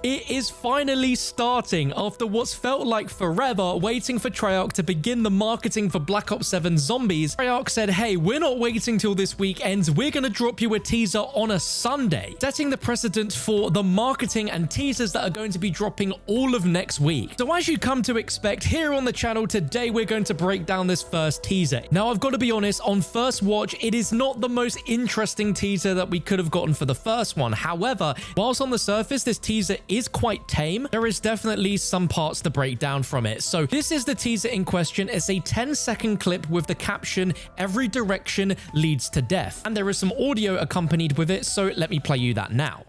It is finally starting after what's felt like forever waiting for Treyarch to begin the marketing for Black Ops 7 Zombies. Treyarch said, hey, we're not waiting till this week ends, we're gonna drop you a teaser on a Sunday, setting the precedent for the marketing and teasers that are going to be dropping all of next week. So as you come to expect here on the channel, today we're going to break down this first teaser. Now I've got to be honest, on first watch, it is not the most interesting teaser that we could have gotten for the first one. However, whilst on the surface this teaser is quite tame, there is definitely some parts to break down from it. So this is the teaser in question. It's a 10-second clip with the caption, "Every direction leads to death." And there is some audio accompanied with it, so let me play you that now.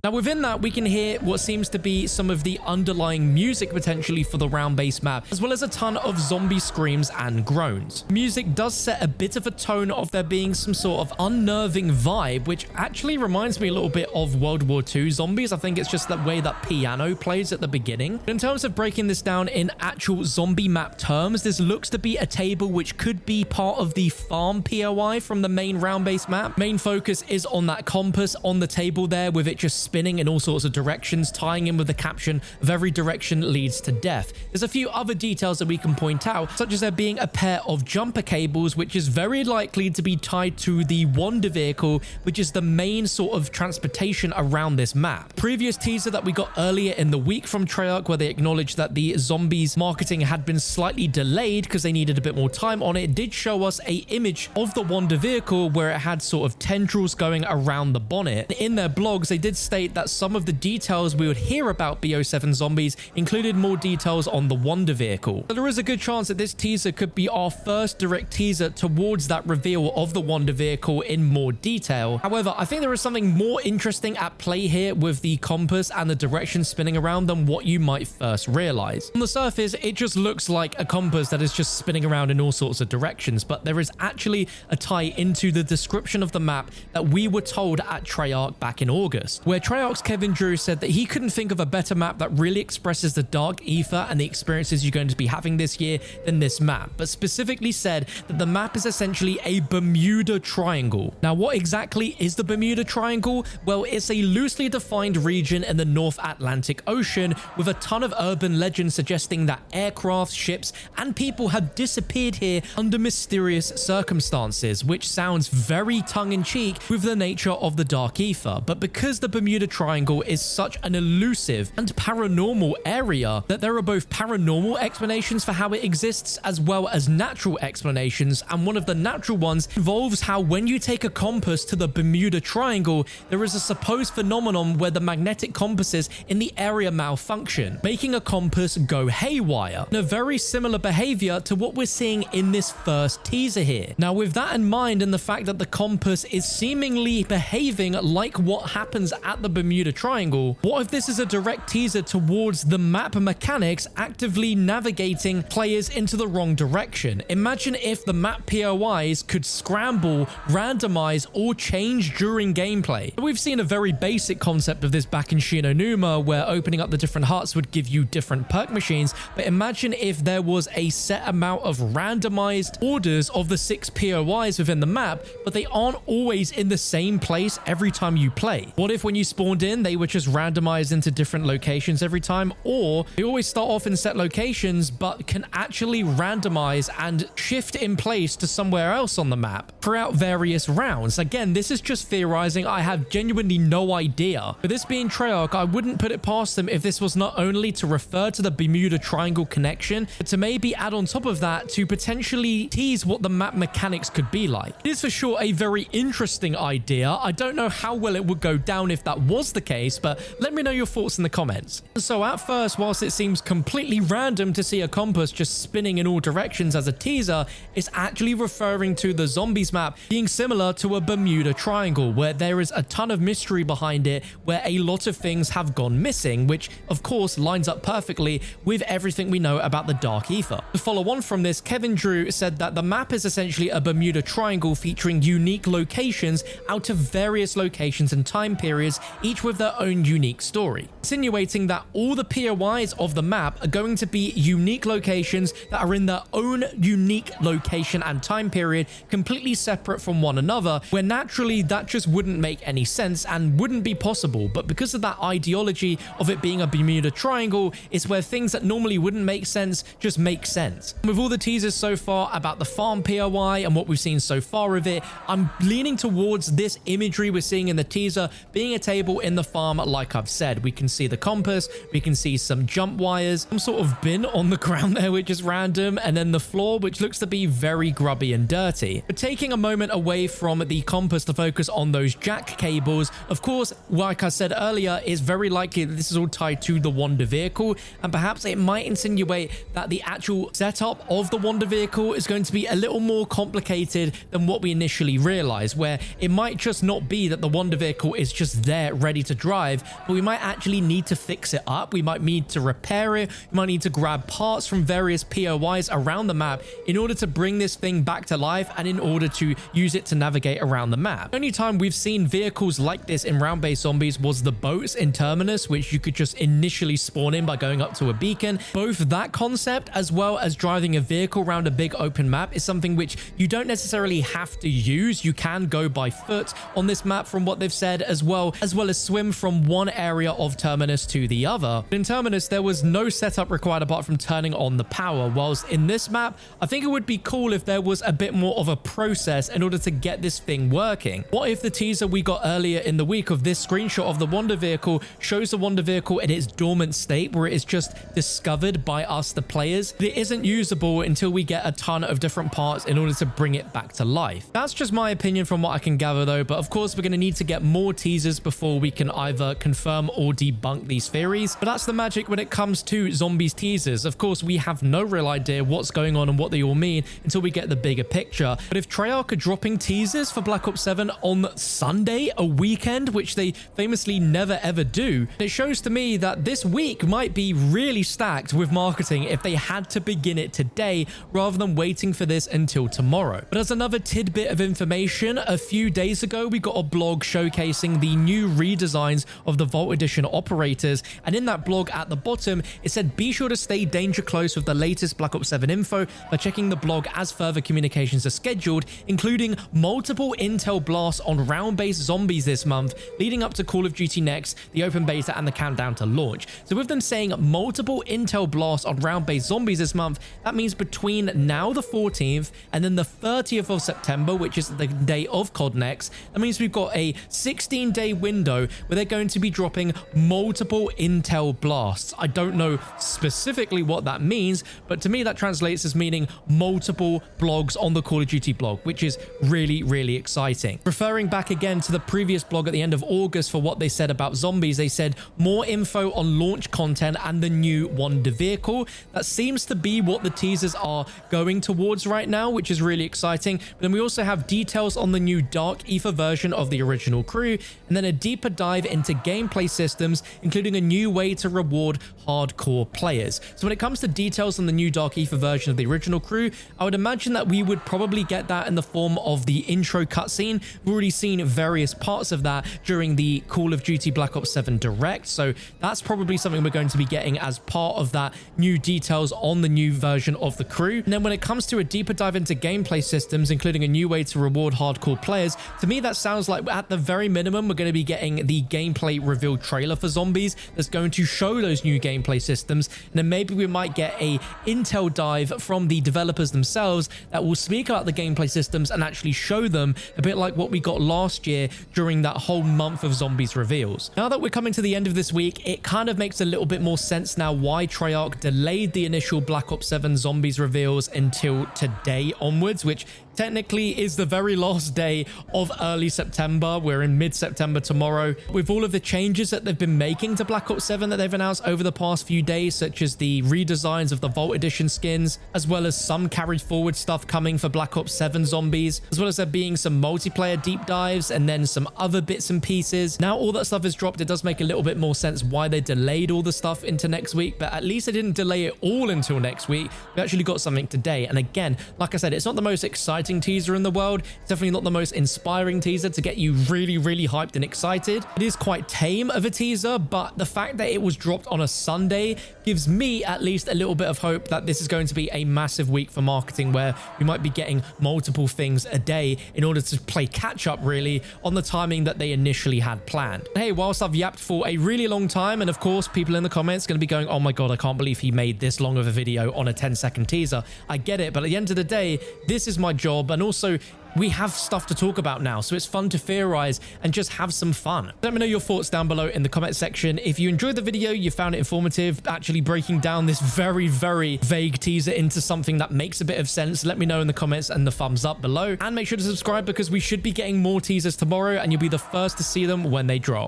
Now within that, we can hear what seems to be some of the underlying music potentially for the round-based map, as well as a ton of zombie screams and groans. Music does set a bit of a tone of there being some sort of unnerving vibe, which actually reminds me a little bit of World War II zombies. I think it's just the way that piano plays at the beginning. In terms of breaking this down in actual zombie map terms, this looks to be a table which could be part of the farm POI from the main round-based map. Main focus is on that compass on the table there, with it just spinning in all sorts of directions, tying in with the caption of "Every direction leads to death." There's a few other details that we can point out, such as there being a pair of jumper cables, which is very likely to be tied to the Wander vehicle, which is the main sort of transportation around this map. Previous teaser that we got earlier in the week from Treyarch, where they acknowledged that the zombies marketing had been slightly delayed because they needed a bit more time on it, did show us a image of the Wander vehicle where it had sort of tendrils going around the bonnet. In their blogs, they did state that some of the details we would hear about BO7 Zombies included more details on the Wander vehicle. So there is a good chance that this teaser could be our first direct teaser towards that reveal of the Wander vehicle in more detail. However, I think there is something more interesting at play here with the compass and the direction spinning around than what you might first realize. On the surface, it just looks like a compass that is just spinning around in all sorts of directions, but there is actually a tie into the description of the map that we were told at Treyarch back in August, where Treyarch's Kevin Drew said that he couldn't think of a better map that really expresses the dark ether and the experiences you're going to be having this year than this map, but specifically said that the map is essentially a Bermuda Triangle. Now, what exactly is the Bermuda Triangle? Well, it's a loosely defined region in the North Atlantic Ocean with a ton of urban legends suggesting that aircraft, ships, and people have disappeared here under mysterious circumstances, which sounds very tongue-in-cheek with the nature of the dark ether. But because the Bermuda Triangle is such an elusive and paranormal area that there are both paranormal explanations for how it exists as well as natural explanations, and one of the natural ones involves how when you take a compass to the Bermuda Triangle, there is a supposed phenomenon where the magnetic compasses in the area malfunction, making a compass go haywire, and a very similar behavior to what we're seeing in this first teaser here. Now, with that in mind and the fact that the compass is seemingly behaving like what happens at the Bermuda Triangle, what if this is a direct teaser towards the map mechanics actively navigating players into the wrong direction? Imagine if the map POIs could scramble, randomize, or change during gameplay. We've seen a very basic concept of this back in Shi No Numa, where opening up the different huts would give you different perk machines, but imagine if there was a set amount of randomized orders of the 6 POIs within the map, but they aren't always in the same place every time you play. What if when you spawned in, they were just randomized into different locations every time, or they always start off in set locations but can actually randomize and shift in place to somewhere else on the map throughout various rounds? Again, this is just theorizing. I have genuinely no idea. But this being Treyarch, I wouldn't put it past them if this was not only to refer to the Bermuda Triangle connection, but to maybe add on top of that to potentially tease what the map mechanics could be like. It is for sure a very interesting idea. I don't know how well it would go down if that was the case, but let me know your thoughts in the comments. So at first, whilst it seems completely random to see a compass just spinning in all directions as a teaser, it's actually referring to the zombies map being similar to a Bermuda Triangle, where there is a ton of mystery behind it, where a lot of things have gone missing, which of course lines up perfectly with everything we know about the Dark Ether. To follow on from this, Kevin Drew said that the map is essentially a Bermuda Triangle featuring unique locations out of various locations and time periods, each with their own unique story, insinuating that all the POIs of the map are going to be unique locations that are in their own unique location and time period, completely separate from one another, where naturally that just wouldn't make any sense and wouldn't be possible. But because of that ideology of it being a Bermuda Triangle, it's where things that normally wouldn't make sense just make sense. With all the teasers so far about the farm POI and what we've seen so far of it, I'm leaning towards this imagery we're seeing in the teaser being a table in the farm. Like I've said, we can see the compass, we can see some jump wires, some sort of bin on the ground there which is random, and then the floor which looks to be very grubby and dirty. But taking a moment away from the compass to focus on those jack cables, of course, like I said earlier, it's very likely that this is all tied to the Wander vehicle, and perhaps it might insinuate that the actual setup of the Wander vehicle is going to be a little more complicated than what we initially realized, where it might just not be that the Wander vehicle is just there ready to drive, but we might actually need to fix it up, we might need to repair it, we might need to grab parts from various POIs around the map in order to bring this thing back to life and in order to use it to navigate around the map. The only time we've seen vehicles like this in round-based zombies was the boats in Terminus, which you could just initially spawn in by going up to a beacon. Both that concept as well as driving a vehicle around a big open map is something which you don't necessarily have to use. You can go by foot on this map from what they've said, as well as swim from one area of Terminus to the other. But in Terminus, there was no setup required apart from turning on the power, whilst in this map, I think it would be cool if there was a bit more of a process in order to get this thing working. What if the teaser we got earlier in the week of this screenshot of the Wander vehicle shows the Wander vehicle in its dormant state, where it is just discovered by us, the players, but it isn't usable until we get a ton of different parts in order to bring it back to life. That's just my opinion from what I can gather though, but of course we're going to need to get more teasers before we can either confirm or debunk these theories. But that's the magic when it comes to zombies teasers. Of course, we have no real idea what's going on and what they all mean until we get the bigger picture. But if Treyarch are dropping teasers for Black Ops 7 on Sunday, a weekend, which they famously never ever do, it shows to me that this week might be really stacked with marketing if they had to begin it today rather than waiting for this until tomorrow. But as another tidbit of information, a few days ago we got a blog showcasing the new redesigns of the Vault Edition operators, and in that blog at the bottom it said be sure to stay danger close with the latest Black Ops 7 info by checking the blog as further communications are scheduled, including multiple intel blasts on round-based zombies this month leading up to Call of Duty Next, the open beta and the countdown to launch. So with them saying multiple intel blasts on round-based zombies this month, that means between now the 14th and then the 30th of September, which is the day of COD Next, that means we've got a 16-day window where they're going to be dropping multiple intel blasts. I don't know specifically what that means, but to me that translates as meaning multiple blogs on the Call of Duty blog, which is really, really exciting. Referring back again to the previous blog at the end of August for what they said about zombies, they said more info on launch content and the new Wander vehicle. That seems to be what the teasers are going towards right now, which is really exciting. But then we also have details on the new Dark Ether version of the original crew, and then a deeper dive into gameplay systems, including a new way to reward hardcore players. So when it comes to details on the new Dark Ether version of the original crew, I would imagine that we would probably get that in the form of the intro cutscene. We've already seen various parts of that during the Call of Duty Black Ops 7 Direct, so that's probably something we're going to be getting as part of that new details on the new version of the crew. And then when it comes to a deeper dive into gameplay systems, including a new way to reward hardcore players, to me that sounds like at the very minimum we're going to be getting the gameplay reveal trailer for zombies that's going to show those new gameplay systems, and then maybe we might get a intel dive from the developers themselves that will speak about the gameplay systems and actually show them, a bit like what we got last year during that whole month of zombies reveals. Now that we're coming to the end of this week, it kind of makes a little bit more sense now why Treyarch delayed the initial Black Ops 7 zombies reveals until today onwards, which technically is the very last day of early September. We're in mid-September tomorrow. tomorrow. With all of the changes that they've been making to Black Ops 7 that they've announced over the past few days, such as the redesigns of the Vault Edition skins, as well as some carried forward stuff coming for Black Ops 7 zombies, as well as there being some multiplayer deep dives and then some other bits and pieces. Now all that stuff is dropped, it does make a little bit more sense why they delayed all the stuff into next week, but at least they didn't delay it all until next week. We actually got something today. And again, like I said, it's not the most exciting teaser in the world. It's definitely not the most inspiring teaser to get you really, really hyped and excited. It is quite tame of a teaser, but the fact that it was dropped on a Sunday gives me at least a little bit of hope that this is going to be a massive week for marketing, where we might be getting multiple things a day in order to play catch up really on the timing that they initially had planned. Hey, whilst I've yapped for a really long time, and of course people in the comments are going to be going, oh my god, I can't believe he made this long of a video on a 10-second teaser. I get it, but at the end of the day, this is my job, and also we have stuff to talk about now, so it's fun to theorize and just have some fun. Let me know your thoughts down below in the comment section. If you enjoyed the video, you found it informative, actually breaking down this very, very vague teaser into something that makes a bit of sense, let me know in the comments and the thumbs up below. And make sure to subscribe, because we should be getting more teasers tomorrow, and you'll be the first to see them when they drop.